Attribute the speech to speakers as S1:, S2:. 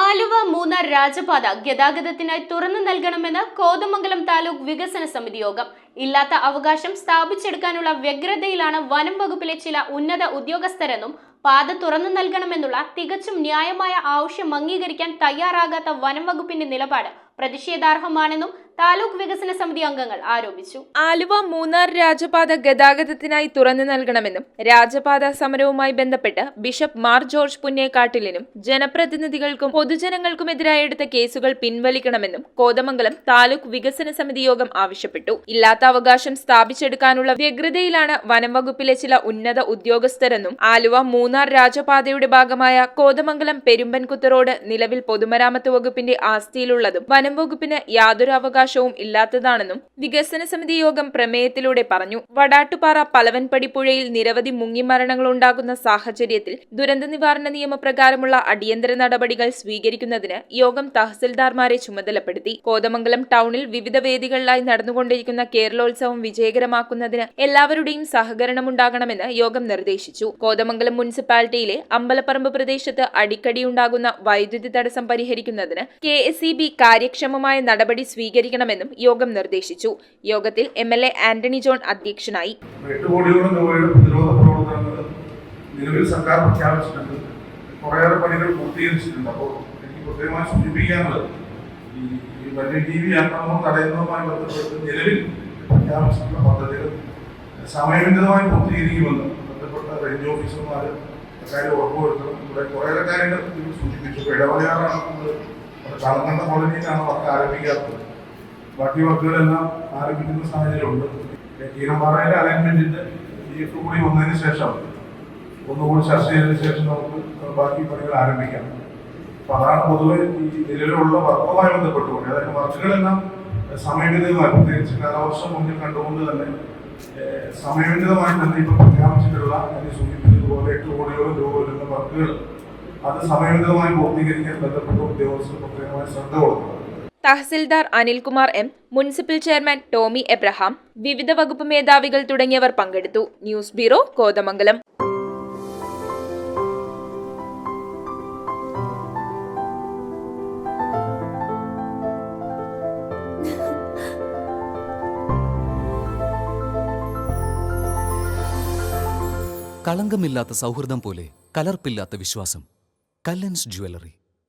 S1: ആലുവ മൂന്നാർ രാജപാത ഗതാഗതത്തിനായി തുറന്നു നൽകണമെന്ന് കോതമംഗലം താലൂക്ക് വികസന സമിതി യോഗം. ഇല്ലാത്ത അവകാശം സ്ഥാപിച്ചെടുക്കാനുള്ള വ്യഗ്രതയിലാണ് വനം വകുപ്പിലെ ചില ഉന്നത ഉദ്യോഗസ്ഥരെന്നും പാത തുറന്നു നൽകണമെന്നുള്ള തികച്ചും ന്യായമായ ആവശ്യം അംഗീകരിക്കാൻ തയ്യാറാകാത്ത വനം വകുപ്പിന്റെ നിലപാട് പ്രതിഷേധാർഹമാണെന്നും താലൂക്ക് വികസന സമിതി അംഗങ്ങൾ ആരോപിച്ചു.
S2: ആലുവ മൂന്നാർ രാജപാത ഗതാഗതത്തിനായി തുറന്നു നൽകണമെന്നും രാജപാത സമരവുമായി ബന്ധപ്പെട്ട് ബിഷപ്പ് മാർ ജോർജ് പുന്നേക്കാട്ടിലിനും ജനപ്രതിനിധികൾക്കും പൊതുജനങ്ങൾക്കുമെതിരായി എടുത്ത കേസുകൾ പിൻവലിക്കണമെന്നും കോതമംഗലം താലൂക്ക് വികസന സമിതി യോഗം ആവശ്യപ്പെട്ടു. ഇല്ലാത്ത അവകാശം സ്ഥാപിച്ചെടുക്കാനുള്ള വ്യഗ്രതയിലാണ് വനം വകുപ്പിലെ ചില ഉന്നത ഉദ്യോഗസ്ഥരെന്നും ആലുവ മൂന്നാർ രാജപാതയുടെ ഭാഗമായ കോതമംഗലം പെരുമ്പൻകുത്ത് റോഡ് നിലവിൽ പൊതുമരാമത്ത് വകുപ്പിന്റെ ആസ്തിയിലുള്ളതും വനം വകുപ്പിന് യാതൊരു അവകാശവും ഇല്ലാത്തതാണെന്നും വികസന സമിതി യോഗം പ്രമേയത്തിലൂടെ പറഞ്ഞു. വടാട്ടുപാറ പലവൻപടി പുഴയിൽ നിരവധി മുങ്ങിമരണങ്ങൾ ഉണ്ടാകുന്ന സാഹചര്യത്തിൽ ദുരന്ത നിവാരണ നിയമപ്രകാരമുള്ള അടിയന്തര നടപടികൾ സ്വീകരിക്കുന്നതിന് യോഗം തഹസിൽദാർമാരെ ചുമതലപ്പെടുത്തി. കോതമംഗലം ടൗണിൽ വിവിധ വേദികളിലായി നടന്നുകൊണ്ടിരിക്കുന്ന കേരളോത്സവം വിജയകരമാക്കുന്നതിന് എല്ലാവരുടെയും സഹകരണമുണ്ടാകണമെന്ന് യോഗം നിർദ്ദേശിച്ചു. കോതമംഗലം മുനിസിപ്പാലിറ്റിയിലെ അമ്പലപ്പറമ്പ് പ്രദേശത്ത് അടിക്കടിയുണ്ടാകുന്ന വൈദ്യുതി തടസ്സം പരിഹരിക്കുന്നതിന് KSEB കാര്യക്ഷമമായ നടപടി സ്വീകരിക്കണമെന്നും യോഗം നിർദ്ദേശിച്ചു. യോഗത്തിൽ MLA ആന്റണി ജോൺ അധ്യക്ഷനായി.
S3: 8 കോടിയോളം രൂപയുടെ പ്രതിരോധ പ്രവർത്തനങ്ങൾ നിലവിൽ സർക്കാർ പ്രഖ്യാപിച്ചിട്ടുണ്ട്. കുറേയേറെ പണികൾ പൂർത്തീകരിച്ചിട്ടുണ്ട്. അപ്പോൾ എനിക്ക് പ്രത്യേകമായി സൂചിപ്പിക്കാനുള്ളത് ഈ വന്യജീവി ആക്രമണം തടയുന്നതുമായി ബന്ധപ്പെട്ട് നിലവിൽ പ്രഖ്യാപിച്ചിട്ടുള്ള പദ്ധതികൾ സമയബന്ധിതമായി പൂർത്തീകരിക്കുമെന്ന് ബന്ധപ്പെട്ട റേഞ്ച് ഓഫീസർമാർ കാര്യം ഉറപ്പുവരുത്തണം. ഇവിടെ കുറേയേറെ കാര്യങ്ങൾ സൂചിപ്പിച്ചു. ഇടവകയാറാണ് നമ്മൾ കളങ്ങണ്ട കോളനിയിലാണ് വർക്ക് ആരംഭിക്കാത്തത്. ബാക്കി വർക്കുകളെല്ലാം ആരംഭിക്കുന്ന സാഹചര്യമുണ്ട്. കീരമ്പാറയിലെ അലൈൻമെന്റിന്റെ GF കൂടി വന്നതിന് ശേഷം ഒന്നുകൂടി ചർച്ച ചെയ്തതിനു ശേഷം നമുക്ക് ബാക്കി പണികൾ ആരംഭിക്കാം. അപ്പൊ അതാണ് പൊതുവെ ഈ നിലവിലുള്ള വർക്കുമായി ബന്ധപ്പെട്ടുകൊണ്ട് അതായത് വർക്കുകളെല്ലാം സമയബന്ധിതമായി പ്രത്യേകിച്ച് കാലവർഷം മുന്നിൽ കണ്ടുകൊണ്ട് തന്നെ സമയബന്ധിതമായി തന്നെ ഇപ്പൊ പ്രഖ്യാപിച്ചിട്ടുള്ള സൂചിപ്പിച്ചതുപോലെ 8 കോടിയോളം രൂപ വരുന്ന വർക്കുകൾ അത് സമയബന്ധിതമായി പൂർത്തീകരിക്കാൻ ബന്ധപ്പെട്ട ഉദ്യോഗസ്ഥർ പ്രത്യേകമായി ശ്രദ്ധ കൊടുക്കണം.
S2: തഹസിൽദാർ Anilkumar M, municipal chairman Tomy Abraham, വിവിധ വകുപ്പ് മേധാവികൾ തുടങ്ങിയവർ പങ്കെടുത്തു. News bureau, Kothamangalam.
S4: കളങ്കമില്ലാത്ത സൗഹൃദം പോലെ കലർപ്പില്ലാത്ത വിശ്വാസം. കല്ലൻസ് ജ്വല്ലറി.